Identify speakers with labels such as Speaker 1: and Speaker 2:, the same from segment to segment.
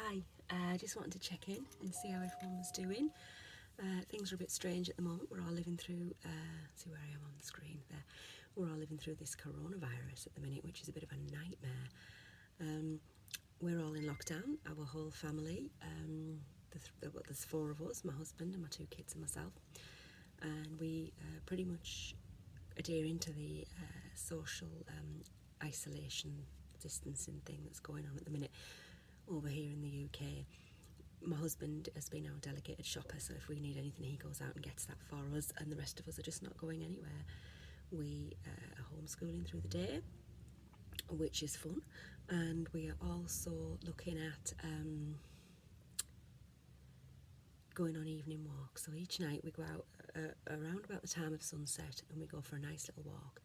Speaker 1: Hi, I just wanted to check in and see how everyone was doing. Things are a bit strange at the moment. We're all living through, see where I am on the screen there. We're all living through this coronavirus at the minute, which is a bit of a nightmare. We're all in lockdown, our whole family. There's four of us, my husband and my two kids and myself. And we pretty much adhering to the social isolation distancing thing that's going on at the minute over here in the UK. My husband has been our delegated shopper, so if we need anything he goes out and gets that for us, and the rest of us are just not going anywhere. We are homeschooling through the day, which is fun, and we are also looking at going on evening walks. So each night we go out around about the time of sunset and we go for a nice little walk,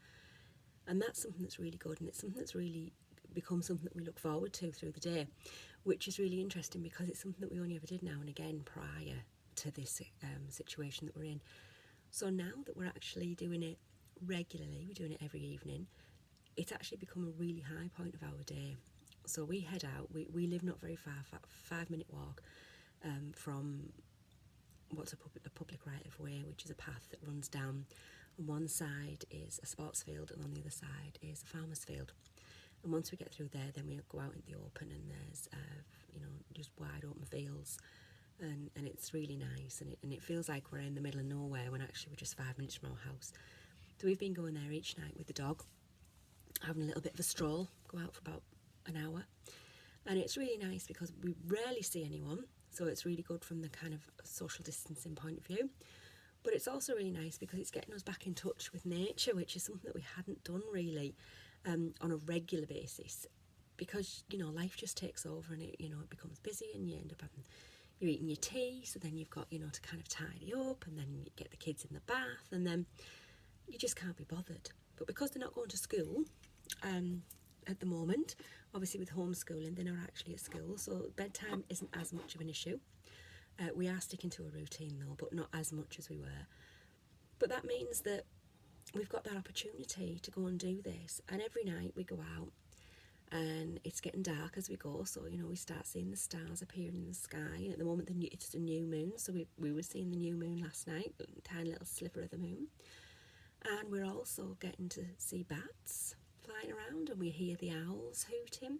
Speaker 1: and that's something that's really good, and it's something that's really become something that we look forward to through the day, which is really interesting because it's something that we only ever did now and again prior to this situation that we're in. So now that we're actually doing it regularly, we're doing it every evening, it's actually become a really high point of our day. So we head out, we live not very far, 5-minute walk from what's a public right of way, which is a path that runs down. On one side is a sports field and on the other side is a farmer's field. And once we get through there, then we go out in the open and there's, just wide open fields. And it's really nice. And it feels like we're in the middle of nowhere when actually we're just 5 minutes from our house. So we've been going there each night with the dog, having a little bit of a stroll, go out for about an hour. And it's really nice because we rarely see anyone. So it's really good from the kind of social distancing point of view. But it's also really nice because it's getting us back in touch with nature, which is something that we hadn't done really on a regular basis, because life just takes over and it becomes busy and you end up you're eating your tea, so then you've got to kind of tidy up, and then you get the kids in the bath, and then you just can't be bothered. But because they're not going to school at the moment, obviously with homeschooling they're not actually at school, so bedtime isn't as much of an issue. We are sticking to a routine though, but not as much as we were. But that means that we've got that opportunity to go and do this, and every night we go out and it's getting dark as we go, so we start seeing the stars appearing in the sky, and at the moment it's a new moon, so we were seeing the new moon last night, a tiny little sliver of the moon, and we're also getting to see bats flying around and we hear the owls hooting.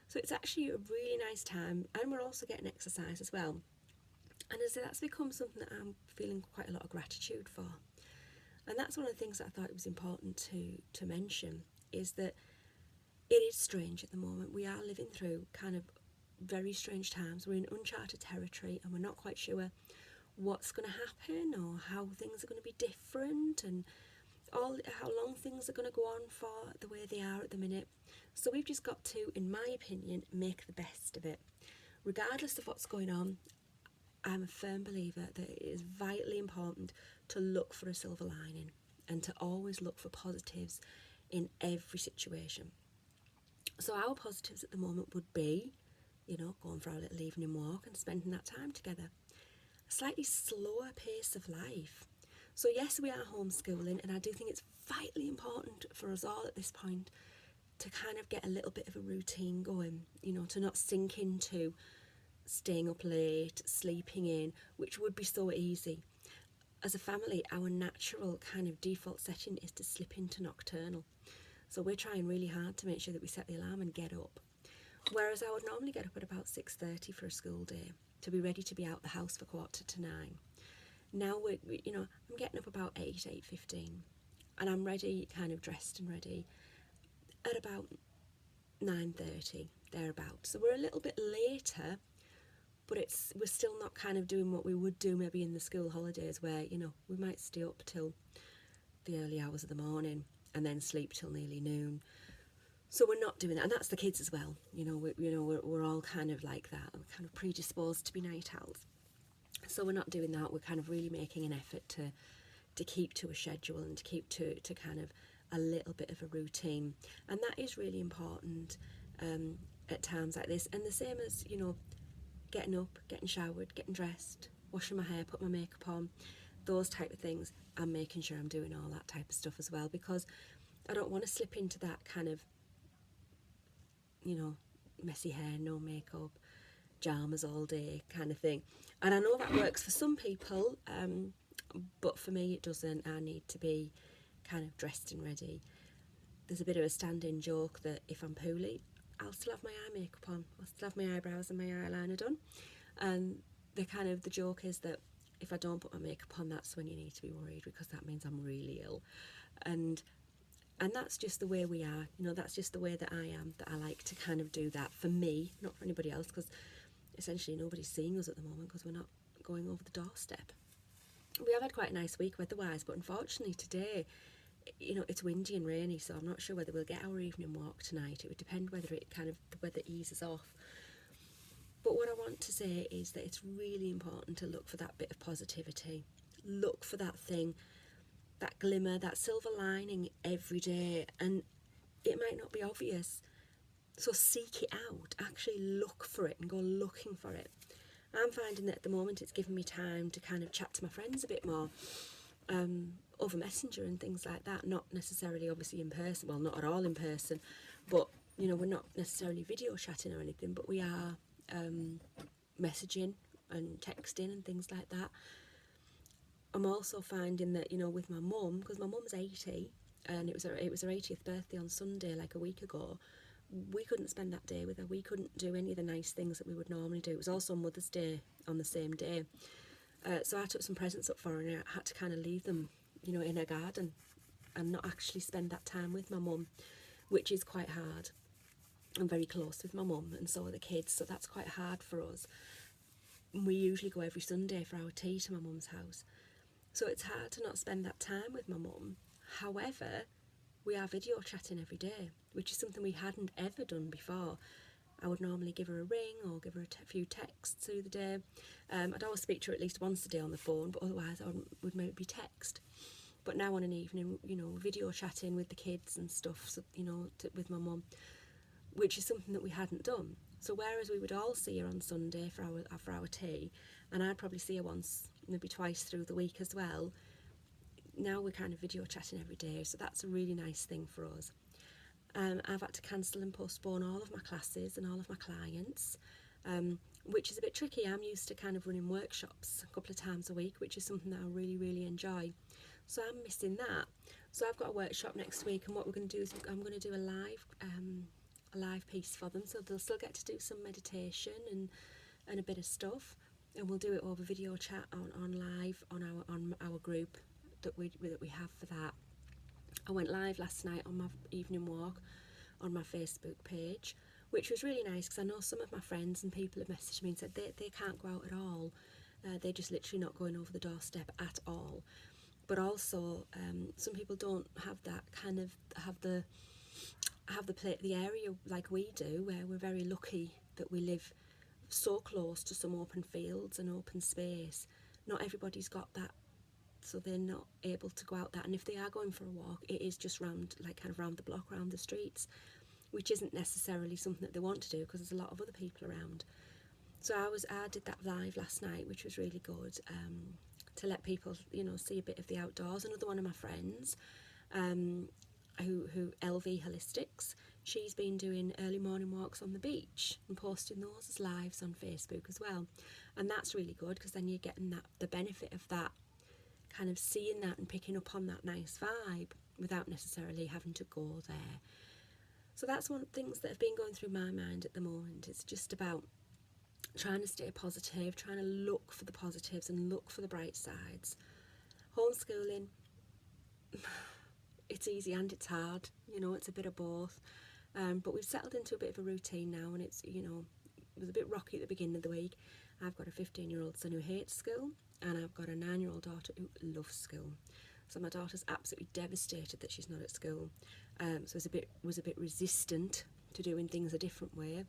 Speaker 1: So it's actually a really nice time, and we're also getting exercise as well. And as that's become something that I'm feeling quite a lot of gratitude for. And that's one of the things that I thought it was important to mention, is that it is strange at the moment. We are living through kind of very strange times. We're in uncharted territory and we're not quite sure what's going to happen or how things are going to be different, and how long things are going to go on for the way they are at the minute. So we've just got to, in my opinion, make the best of it. Regardless of what's going on, I'm a firm believer that it is vitally important to look for a silver lining and to always look for positives in every situation. So our positives at the moment would be, going for our little evening walk and spending that time together. A slightly slower pace of life. So yes, we are homeschooling, and I do think it's vitally important for us all at this point to kind of get a little bit of a routine going, to not sink into staying up late, sleeping in, which would be so easy. As a family, our natural kind of default setting is to slip into nocturnal. So we're trying really hard to make sure that we set the alarm and get up. Whereas I would normally get up at about 6:30 for a school day to be ready to be out the house for 8:45. Now I'm getting up about 8:15, and I'm ready, kind of dressed and ready, at about 9:30, thereabouts. So we're a little bit later, but we're still not kind of doing what we would do maybe in the school holidays, where we might stay up till the early hours of the morning and then sleep till nearly noon. So we're not doing that, and that's the kids as well. We're all kind of like that, we're kind of predisposed to be night owls. So we're not doing that. We're kind of really making an effort to keep to a schedule and to keep to kind of a little bit of a routine, and that is really important at times like this. And the same as getting up, getting showered, getting dressed, washing my hair, put my makeup on, those type of things. I'm making sure I'm doing all that type of stuff as well, because I don't want to slip into that kind of messy hair, no makeup, pyjamas all day kind of thing. And I know that works for some people, but for me it doesn't. I need to be kind of dressed and ready. There's a bit of a stand-in joke that if I'm poorly, I'll still have my eye makeup on. I'll still have my eyebrows and my eyeliner done. And the joke is that if I don't put my makeup on, that's when you need to be worried, because that means I'm really ill. And that's just the way we are, that's just the way that I am, that I like to kind of do that for me, not for anybody else, because essentially nobody's seeing us at the moment because we're not going over the doorstep. We have had quite a nice week weather-wise, but unfortunately today, it's windy and rainy, so I'm not sure whether we'll get our evening walk tonight. It would depend whether the weather eases off. But what I want to say is that it's really important to look for that bit of positivity. Look for that thing, that glimmer, that silver lining every day. And it might not be obvious. So seek it out. Actually look for it and go looking for it. I'm finding that at the moment it's given me time to kind of chat to my friends a bit more. Over Messenger and things like that, not necessarily obviously in person, well, not at all in person, but we're not necessarily video chatting or anything, but we are messaging and texting and things like that. I'm also finding that with my mum, because my mum's 80 and it was her 80th birthday on Sunday, like a week ago, we couldn't spend that day with her. We couldn't do any of the nice things that we would normally do. It was also Mother's Day on the same day. So I took some presents up for her and I had to kind of leave them, in her garden and not actually spend that time with my mum, which is quite hard. I'm very close with my mum and so are the kids, so that's quite hard for us. We usually go every Sunday for our tea to my mum's house. So it's hard to not spend that time with my mum. However, we are video chatting every day, which is something we hadn't ever done before. I would normally give her a ring or give her a few texts through the day. I'd always speak to her at least once a day on the phone, but otherwise I would maybe text. But now on an evening, video chatting with the kids and stuff, so, with my mum, which is something that we hadn't done. So whereas we would all see her on Sunday for our tea, and I'd probably see her once, maybe twice through the week as well, now we're kind of video chatting every day, so that's a really nice thing for us. I've had to cancel and postpone all of my classes and all of my clients, which is a bit tricky. I'm used to kind of running workshops a couple of times a week, which is something that I really, really enjoy. So I'm missing that. So I've got a workshop next week, and what we're going to do is I'm going to do a live piece for them, so they'll still get to do some meditation and a bit of stuff, and we'll do it over video chat on live on our group that we have for that. I went live last night on my evening walk on my Facebook page, which was really nice because I know some of my friends and people have messaged me and said they can't go out at all. They're just literally not going over the doorstep at all. But also, some people don't have that kind of have the area like we do, where we're very lucky that we live so close to some open fields and open space. Not everybody's got that, so they're not able to go out that. And if they are going for a walk, it is just round the block, round the streets, which isn't necessarily something that they want to do because there's a lot of other people around. So I did that live last night, which was really good, to let people, see a bit of the outdoors. Another one of my friends, who LV Holistics, she's been doing early morning walks on the beach and posting those as lives on Facebook as well. And that's really good because then you're getting the benefit of that, kind of seeing that and picking up on that nice vibe without necessarily having to go there. So that's one of the things that have been going through my mind at the moment. It's just about trying to stay positive, trying to look for the positives and look for the bright sides. Homeschooling, it's easy and it's hard, it's a bit of both. But we've settled into a bit of a routine now, and it's, it was a bit rocky at the beginning of the week. I've got a 15-year-old son who hates school, and I've got a 9-year-old daughter who loves school. So my daughter's absolutely devastated that she's not at school. So was a bit resistant to doing things a different way.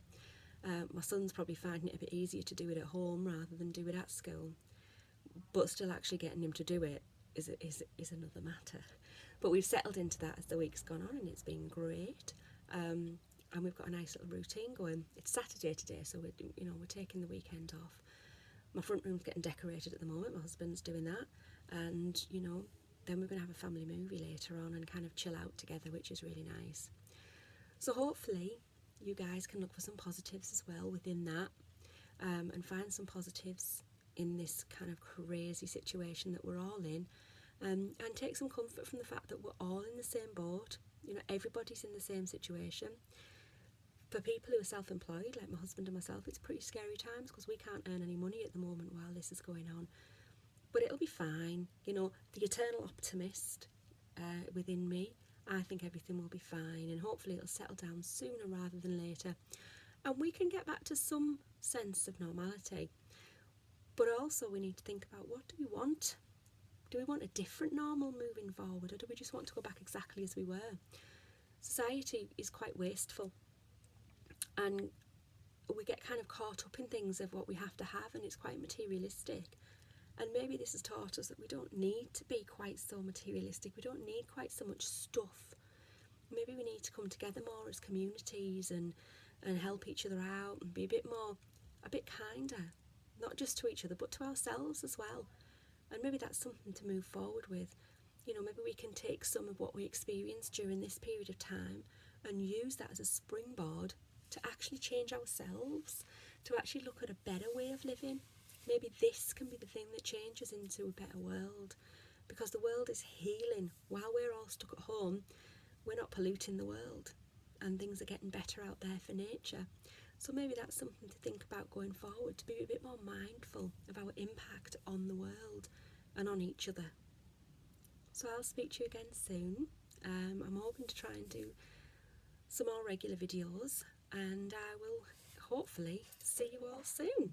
Speaker 1: My son's probably finding it a bit easier to do it at home rather than do it at school. But still actually getting him to do it is another matter. But we've settled into that as the week's gone on, and it's been great. And we've got a nice little routine going. It's Saturday today, so we're taking the weekend off. My front room's getting decorated at the moment. My husband's doing that, and then we're going to have a family movie later on and kind of chill out together, which is really nice. So hopefully you guys can look for some positives as well within that. and find some positives in this kind of crazy situation that we're all in, and take some comfort from the fact that we're all in the same boat. You know, everybody's in the same situation. For people who are self-employed, like my husband and myself, it's pretty scary times because we can't earn any money at the moment while this is going on. But it'll be fine. You know, the eternal optimist within me, I think everything will be fine, and hopefully it'll settle down sooner rather than later. And we can get back to some sense of normality. But also we need to think about, what do we want? Do we want a different normal moving forward, or do we just want to go back exactly as we were? Society is quite wasteful, and we get kind of caught up in things of what we have to have, and it's quite materialistic. And maybe this has taught us that we don't need to be quite so materialistic. We don't need quite so much stuff. Maybe we need to come together more as communities and help each other out and be a bit kinder, not just to each other but to ourselves as well. And maybe that's something to move forward with. You know, maybe we can take some of what we experienced during this period of time and use that as a springboard to actually change ourselves, to actually look at a better way of living. Maybe this can be the thing that changes into a better world, because the world is healing. While we're all stuck at home, we're not polluting the world, and things are getting better out there for nature. So maybe that's something to think about going forward, to be a bit more mindful of our impact on the world and on each other. So I'll speak to you again soon. I'm hoping to try and do some more regular videos, and I will hopefully see you all soon.